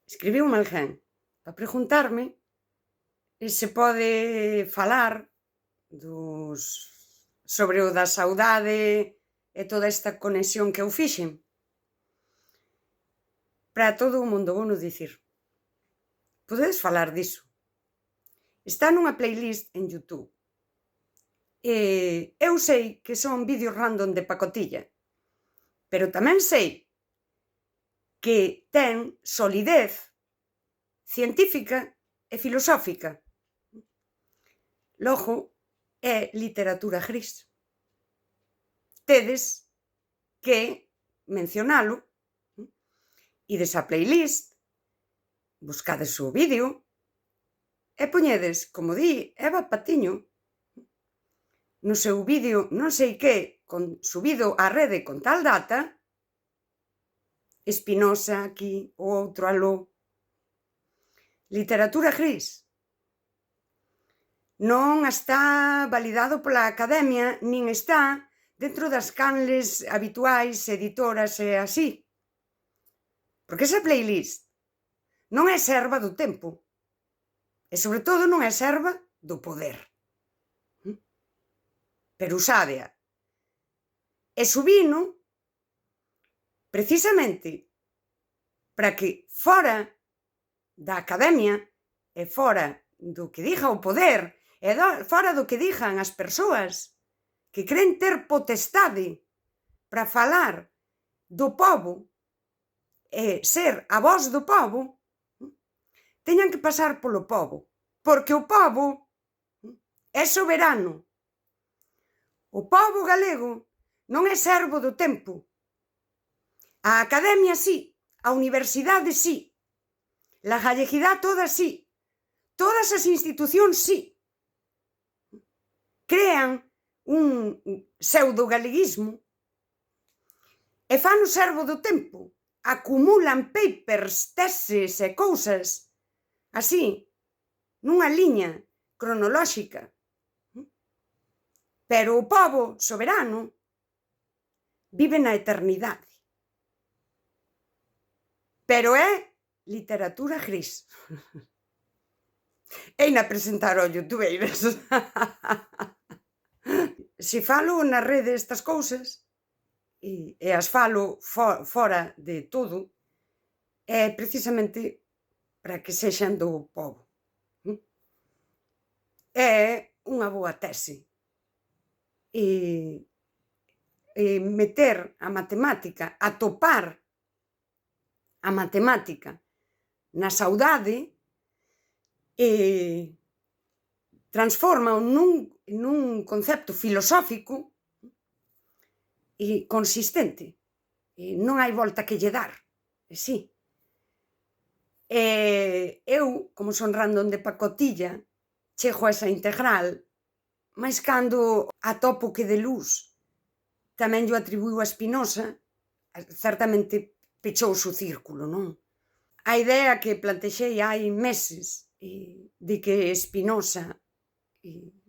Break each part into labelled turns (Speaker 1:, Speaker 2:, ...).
Speaker 1: Escribiume alguén para preguntarme se pode falar dos sobre o da saudade e toda esta conexión que eu fixen. Para todo o mundo vouno dicir. Podedes falar diso. Está nunha playlist en YouTube. Eu sei que son vídeos random de pacotilla, pero tamén sei que ten solidez científica e filosófica. Logo, é literatura gris. Tedes que mencionalo, ides á playlist, buscades o vídeo e poñedes, como di Eva Patiño, no seu vídeo non sei que, subido á rede con tal data, Espinosa aquí, o outro aló. Literatura gris. Non está validado pola academia, nin está dentro das canles habituais, editoras e así. Porque esa playlist non é serva do tempo. E, sobre todo, non é serva do poder. Pero usádea. E subino precisamente para que fora da academia e fora do que diga o poder e fora do que digan as persoas que cren ter potestade para falar do pobo e ser a voz do pobo, teñan que pasar polo pobo, porque o pobo é soberano. O pobo galego non é servo do tempo. A academia sí, a universidade sí, la galleguidade toda sí, todas as institucións sí. Crean un pseudogaleguismo e fan o servo do tempo, acumulan papers, teses e cousas así, nunha liña cronolóxica. Pero o pobo soberano vive na eternidade. Pero é literatura gris. E na presentar ao youtubeiras. Se falo na rede estas cousas, e as falo fora de todo, é precisamente para que sexan do pobo. É unha boa tese. E meter a matemática, atopar a matemática na saudade transforma nun concepto filosófico e consistente. Non hai volta que lle dar, si. Eu, como son random de pacotilla, chego a esa integral, mais cando atopo que Deleuze tamén llo atribuíu a Spinoza, certamente pechouse o círculo, non? A idea que plantexei hai meses de que Spinoza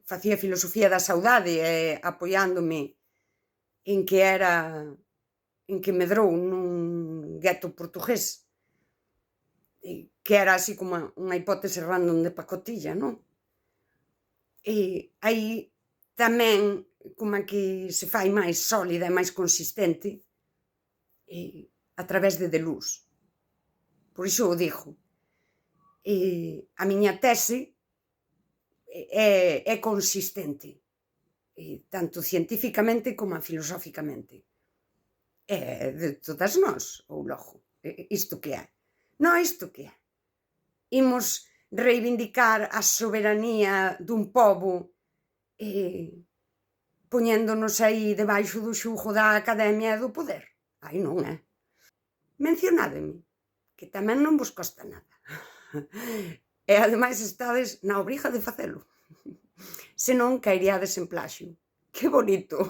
Speaker 1: facía filosofía da saudade e apoiándome en que medrou nun gueto portugués, que era así como unha hipótese random de pacotilla, non? E aí tamén como que se fai máis sólida e máis consistente a través de Deleuze. Por iso o digo. A miña tese é consistente, tanto científicamente como filosóficamente. É de todas nós, ou logo, isto que é. Non, isto que é. Imos reivindicar a soberanía dun pobo poñéndonos aí debaixo do xugo da academia e do poder. Aí non é. Mencionádeme, que tamén non vos costa nada. E ademais estades na obriga de facelo. Senón caeríades en plaxio. Que bonito!